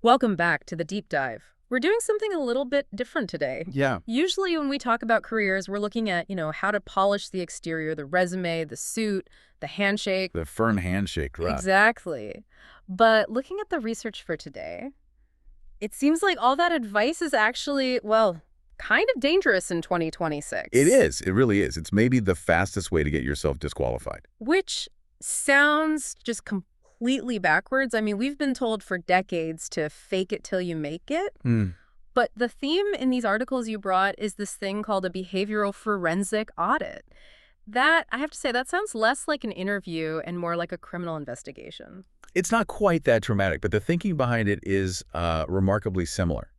Welcome back to the deep dive. We're doing something a little bit different today. Yeah. Usually when we talk about careers, we're looking at, how to polish the exterior, the resume, the suit, the handshake. The firm handshake, right? Exactly. But looking at the research for today, it seems like all that advice is actually, well, kind of dangerous in 2026. It is. It really is. It's maybe the fastest way to get yourself disqualified. Which sounds just completely backwards. I mean, we've been told for decades to fake it till you make it. But the theme in these articles you brought is this thing called a behavioral forensic audit. That, I have to say, that sounds less like an interview and more like a criminal investigation. It's not quite that dramatic, but the thinking behind it is remarkably similar.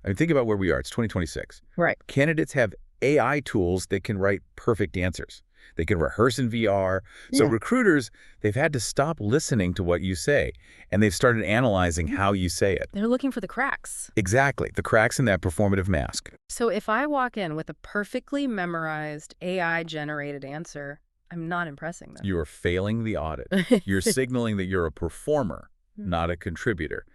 I mean, think about where we are. It's 2026. Right. Candidates have AI tools that can write perfect answers. They can rehearse in VR. So recruiters, they've had to stop listening to what you say, and they've started analyzing how you say it. They're looking for the cracks. Exactly. The cracks in that performative mask. So if I walk in with a perfectly memorized AI-generated answer, I'm not impressing them. You're failing the audit. You're signaling that you're a performer, not a contributor.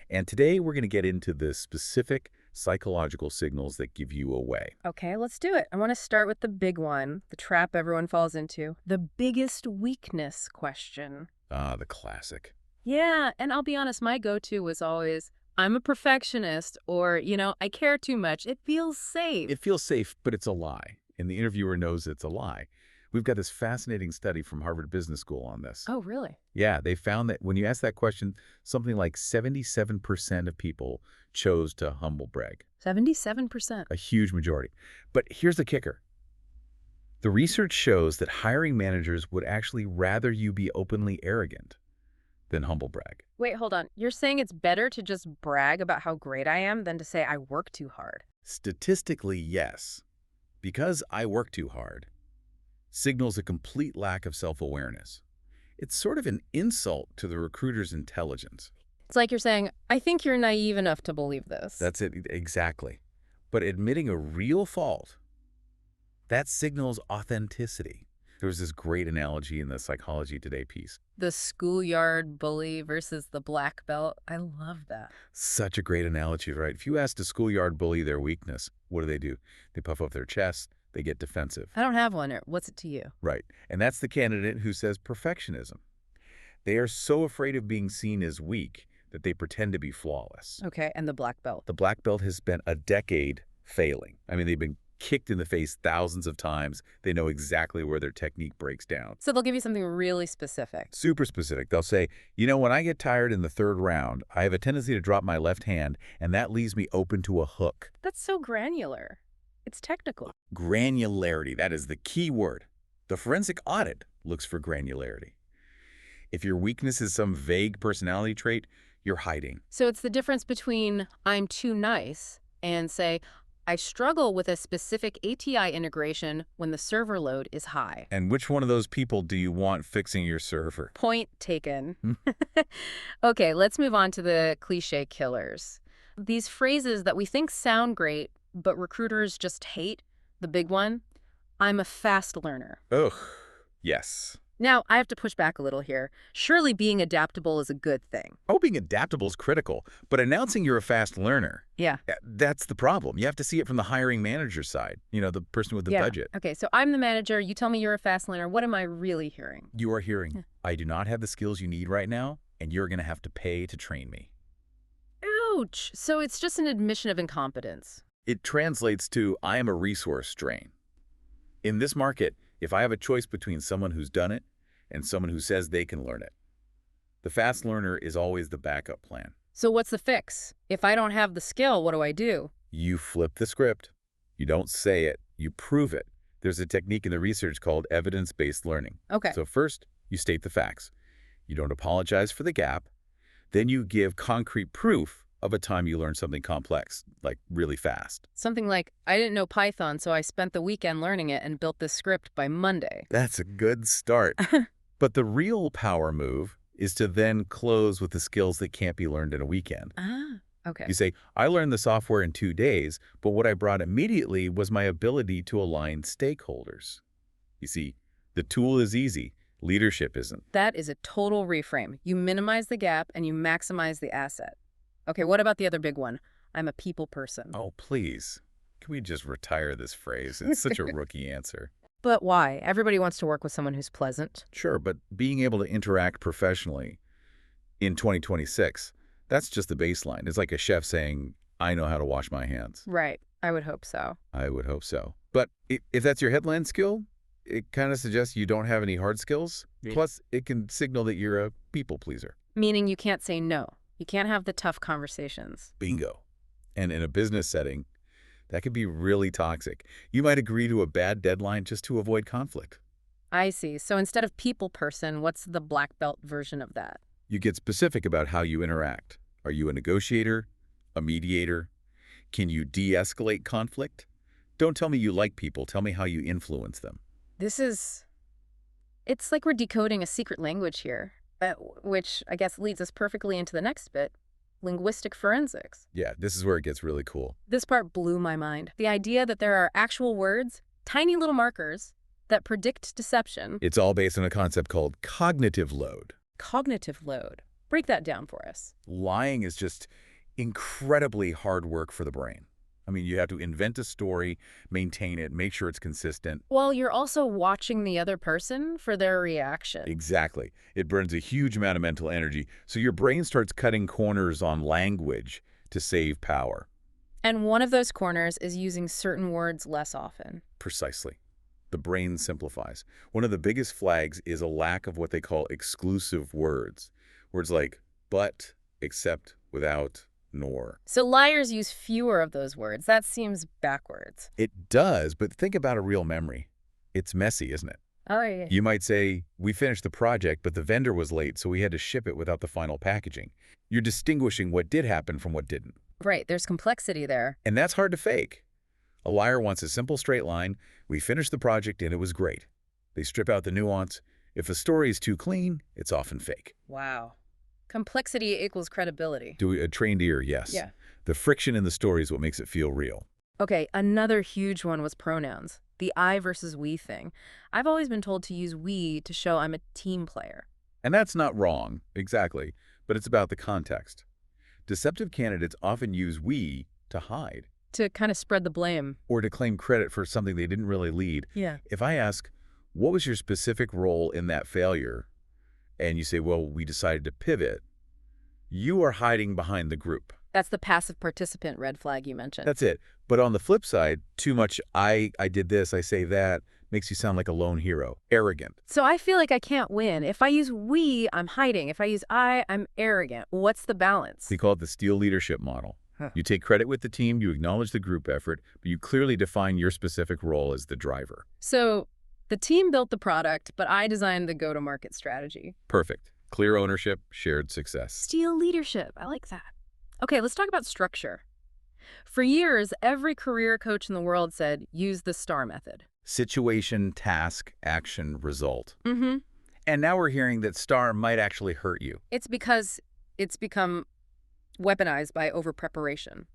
And today we're going to get into the specific psychological signals that give you away. Okay, let's do it. I want to start with the big one, the trap everyone falls into, the biggest weakness question. Ah, the classic. Yeah, and I'll be honest, my go-to was always, I'm a perfectionist, or, I care too much. It feels safe. It feels safe, but it's a lie. And the interviewer knows it's a lie. We've got this fascinating study from Harvard Business School on this. Oh, really? Yeah, they found that when you ask that question, something like 77% of people chose to humble brag. 77%. A huge majority. But here's the kicker. The research shows that hiring managers would actually rather you be openly arrogant than humble brag. Wait, hold on. You're saying it's better to just brag about how great I am than to say I work too hard? Statistically, yes. Because I work too hard signals a complete lack of self-awareness. It's sort of an insult to the recruiter's intelligence. It's like you're saying, I think you're naive enough to believe this. That's it, exactly. But admitting a real fault, that signals authenticity. There was this great analogy in the Psychology Today piece. The schoolyard bully versus the black belt. I love that. Such a great analogy, right? If you ask a schoolyard bully their weakness, what do? They puff up their chest. They get defensive. I don't have one. What's it to you? Right. And that's the candidate who says perfectionism. They are so afraid of being seen as weak that they pretend to be flawless. Okay, and the black belt? The black belt has spent a decade failing. I mean, they've been kicked in the face thousands of times. They know exactly where their technique breaks down. So they'll give you something really specific. Super specific. They'll say, when I get tired in the third round, I have a tendency to drop my left hand, and that leaves me open to a hook. That's so granular. It's technical. Granularity, that is the key word. The forensic audit looks for granularity. If your weakness is some vague personality trait, you're hiding. So it's the difference between I'm too nice and say, I struggle with a specific ATI integration when the server load is high. And which one of those people do you want fixing your server? Point taken. Okay, let's move on to the cliche killers. These phrases that we think sound great, but recruiters just hate. The big one, I'm a fast learner. Ugh, yes. Now, I have to push back a little here. Surely being adaptable is a good thing. Oh, being adaptable is critical, but announcing you're a fast learner, Yeah. That's the problem. You have to see it from the hiring manager side, the person with the budget. Okay, so I'm the manager. You tell me you're a fast learner. What am I really hearing? You are hearing, I do not have the skills you need right now, and you're going to have to pay to train me. Ouch. So it's just an admission of incompetence. It translates to, I am a resource drain. In this market, if I have a choice between someone who's done it and someone who says they can learn it, the fast learner is always the backup plan. So what's the fix? If I don't have the skill, what do I do? You flip the script. You don't say it, you prove it. There's a technique in the research called evidence-based learning. Okay. So first, you state the facts. You don't apologize for the gap. Then you give concrete proof of a time you learned something complex, like really fast. Something like, I didn't know Python, so I spent the weekend learning it and built this script by Monday. That's a good start. But the real power move is to then close with the skills that can't be learned in a weekend. Ah, okay. You say, I learned the software in 2 days, but what I brought immediately was my ability to align stakeholders. You see, the tool is easy. Leadership isn't. That is a total reframe. You minimize the gap and you maximize the asset. Okay, what about the other big one? I'm a people person. Oh, please. Can we just retire this phrase? It's such a rookie answer. But why? Everybody wants to work with someone who's pleasant. Sure, but being able to interact professionally in 2026, that's just the baseline. It's like a chef saying, I know how to wash my hands. Right. I would hope so. I would hope so. But if that's your headline skill, it kind of suggests you don't have any hard skills. Yeah. Plus, it can signal that you're a people pleaser. Meaning you can't say no. You can't have the tough conversations. Bingo. And in a business setting, that could be really toxic. You might agree to a bad deadline just to avoid conflict. I see. So instead of people person, what's the black belt version of that? You get specific about how you interact. Are you a negotiator? A mediator? Can you de-escalate conflict? Don't tell me you like people. Tell me how you influence them. It's like we're decoding a secret language here, which I guess leads us perfectly into the next bit, linguistic forensics. Yeah, this is where it gets really cool. This part blew my mind. The idea that there are actual words, tiny little markers, that predict deception. It's all based on a concept called cognitive load. Cognitive load. Break that down for us. Lying is just incredibly hard work for the brain. I mean, you have to invent a story, maintain it, make sure it's consistent. Well, you're also watching the other person for their reaction. Exactly. It burns a huge amount of mental energy, so your brain starts cutting corners on language to save power. And one of those corners is using certain words less often. Precisely. The brain simplifies. One of the biggest flags is a lack of what they call exclusive words. Words like but, except, without, nor. So liars use fewer of those words. That seems backwards. It does, but think about a real memory. It's messy, isn't it? Oh, yeah. You might say, we finished the project, but the vendor was late, so we had to ship it without the final packaging. You're distinguishing what did happen from what didn't. Right, there's complexity there. And that's hard to fake. A liar wants a simple straight line. We finished the project and it was great. They strip out the nuance. If a story is too clean, it's often fake. Wow. Complexity equals credibility. To a trained ear, yes. Yeah. The friction in the story is what makes it feel real. Okay, another huge one was pronouns. The I versus we thing. I've always been told to use we to show I'm a team player. And that's not wrong, exactly, but it's about the context. Deceptive candidates often use we to hide. To kind of spread the blame. Or to claim credit for something they didn't really lead. Yeah. If I ask, what was your specific role in that failure? And you say, well, we decided to pivot. You are hiding behind the group. That's the passive participant red flag you mentioned. That's it. But on the flip side, too much I did this, I say that, makes you sound like a lone hero. Arrogant. So I feel like I can't win. If I use we, I'm hiding. If I use I'm arrogant. What's the balance? We call it the steel leadership model. Huh. You take credit with the team, you acknowledge the group effort, but you clearly define your specific role as the driver. So the team built the product, but I designed the go-to-market strategy. Perfect. Clear ownership, shared success. Steel leadership. I like that. Okay, let's talk about structure. For years, every career coach in the world said, use the STAR method. Situation, task, action, result. Mm-hmm. And now we're hearing that STAR might actually hurt you. It's because it's become weaponized by over-preparation.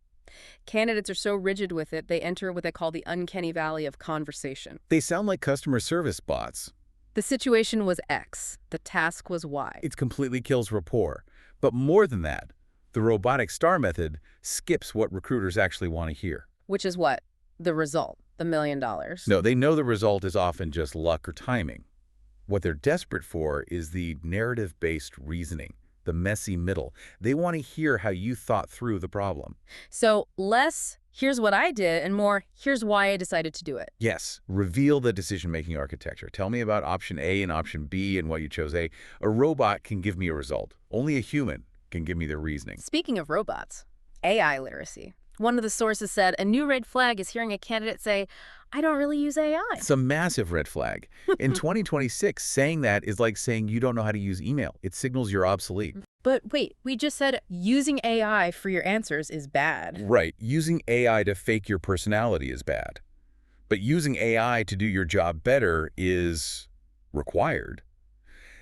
Candidates are so rigid with it, they enter what they call the uncanny valley of conversation. They sound like customer service bots. The situation was X. The task was Y. It completely kills rapport. But more than that, the robotic STAR method skips what recruiters actually want to hear. Which is what? The result. The $1 million. No, they know the result is often just luck or timing. What they're desperate for is the narrative-based reasoning, the messy middle. They want to hear how you thought through the problem. So less, here's what I did, and more, here's why I decided to do it. Yes, reveal the decision-making architecture. Tell me about option A and option B and what you chose A. A robot can give me a result. Only a human can give me the reasoning. Speaking of robots, AI literacy. One of the sources said a new red flag is hearing a candidate say, I don't really use AI. It's a massive red flag. In 2026, saying that is like saying you don't know how to use email. It signals you're obsolete. But wait, we just said using AI for your answers is bad. Right. Using AI to fake your personality is bad. But using AI to do your job better is required.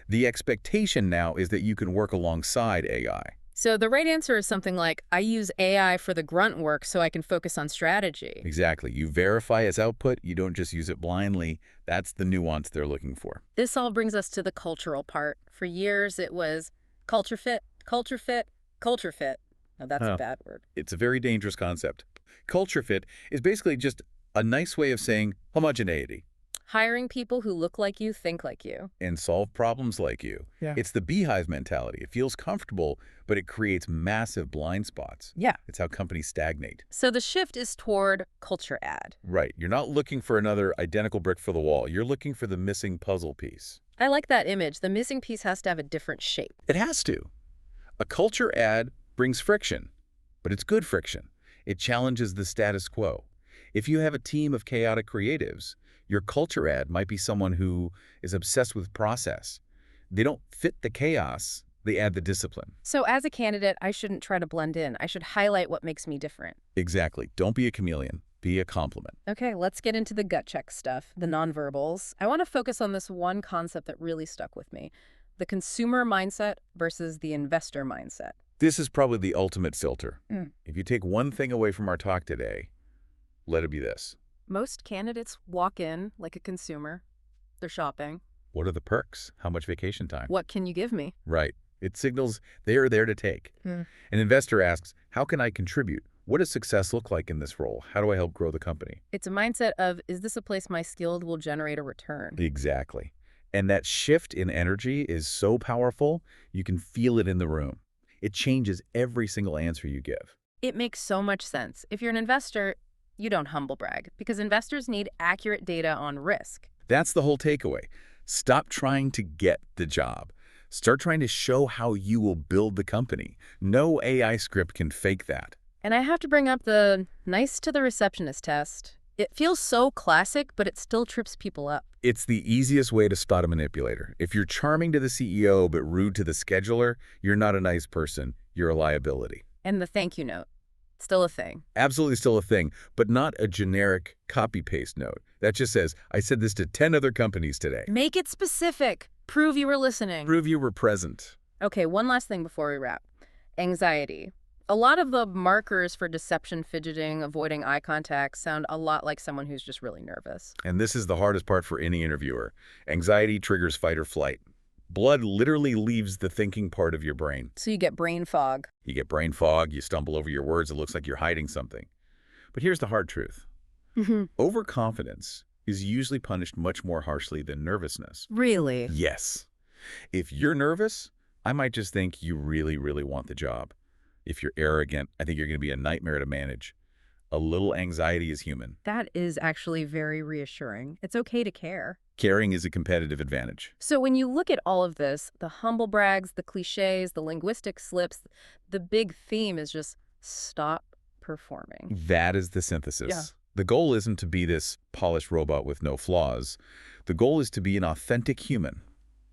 The expectation now is that you can work alongside AI. So the right answer is something like, I use AI for the grunt work so I can focus on strategy. Exactly. You verify its output. You don't just use it blindly. That's the nuance they're looking for. This all brings us to the cultural part. For years, it was culture fit, culture fit, culture fit. Now that's a bad word. It's a very dangerous concept. Culture fit is basically just a nice way of saying homogeneity. Hiring people who look like you, think like you. And solve problems like you. Yeah. It's the beehive mentality. It feels comfortable, but it creates massive blind spots. Yeah. It's how companies stagnate. So the shift is toward culture add. Right. You're not looking for another identical brick for the wall. You're looking for the missing puzzle piece. I like that image. The missing piece has to have a different shape. It has to. A culture add brings friction, but it's good friction. It challenges the status quo. If you have a team of chaotic creatives, your culture add might be someone who is obsessed with process. They don't fit the chaos, they add the discipline. So as a candidate, I shouldn't try to blend in. I should highlight what makes me different. Exactly. Don't be a chameleon. Be a complement. Okay, let's get into the gut check stuff, the nonverbals. I want to focus on this one concept that really stuck with me, the consumer mindset versus the investor mindset. This is probably the ultimate filter. If you take one thing away from our talk today, let it be this. Most candidates walk in like a consumer. They're shopping. What are the perks? How much vacation time? What can you give me? Right. It signals they are there to take. An investor asks, how can I contribute? What does success look like in this role? How do I help grow the company? It's a mindset of, is this a place my skills will generate a return? Exactly. And that shift in energy is so powerful, you can feel it in the room. It changes every single answer you give. It makes so much sense. If you're an investor, you don't humble brag, because investors need accurate data on risk. That's the whole takeaway. Stop trying to get the job. Start trying to show how you will build the company. No AI script can fake that. And I have to bring up the nice to the receptionist test. It feels so classic, but it still trips people up. It's the easiest way to spot a manipulator. If you're charming to the CEO but rude to the scheduler, you're not a nice person. You're a liability. And the thank you note. Still a thing. Absolutely still a thing, but not a generic copy-paste note. That just says, I said this to 10 other companies today. Make it specific. Prove you were listening. Prove you were present. Okay, one last thing before we wrap. Anxiety. A lot of the markers for deception, fidgeting, avoiding eye contact sound a lot like someone who's just really nervous. And this is the hardest part for any interviewer. Anxiety triggers fight or flight. Blood literally leaves the thinking part of your brain. So you get brain fog. You get brain fog, you stumble over your words, it looks like you're hiding something. But here's the hard truth. Overconfidence is usually punished much more harshly than nervousness. Really? Yes. If you're nervous, I might just think you really, really want the job. If you're arrogant, I think you're going to be a nightmare to manage. A little anxiety is human. That is actually very reassuring. It's okay to care. Caring is a competitive advantage. So when you look at all of this, the humble brags, the cliches, the linguistic slips, the big theme is just stop performing. That is the synthesis. Yeah. The goal isn't to be this polished robot with no flaws. The goal is to be an authentic human,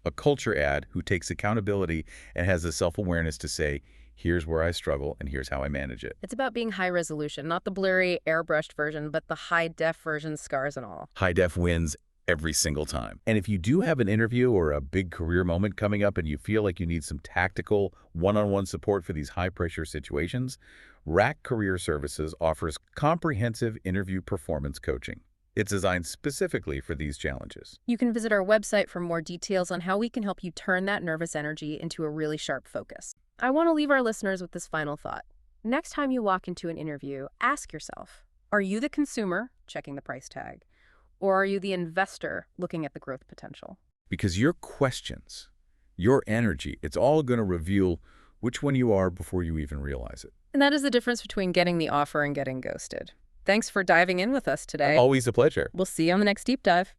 a culture add who takes accountability and has the self-awareness to say, here's where I struggle and here's how I manage it. It's about being high resolution, not the blurry, airbrushed version, but the high-def version, scars and all. High def wins every single time. And if you do have an interview or a big career moment coming up and you feel like you need some tactical one-on-one support for these high-pressure situations, w.r.a.c Career Services offers comprehensive interview performance coaching. It's designed specifically for these challenges. You can visit our website for more details on how we can help you turn that nervous energy into a really sharp focus. I want to leave our listeners with this final thought. Next time you walk into an interview, ask yourself, are you the consumer checking the price tag? Or are you the investor looking at the growth potential? Because your questions, your energy, it's all going to reveal which one you are before you even realize it. And that is the difference between getting the offer and getting ghosted. Thanks for diving in with us today. Always a pleasure. We'll see you on the next deep dive.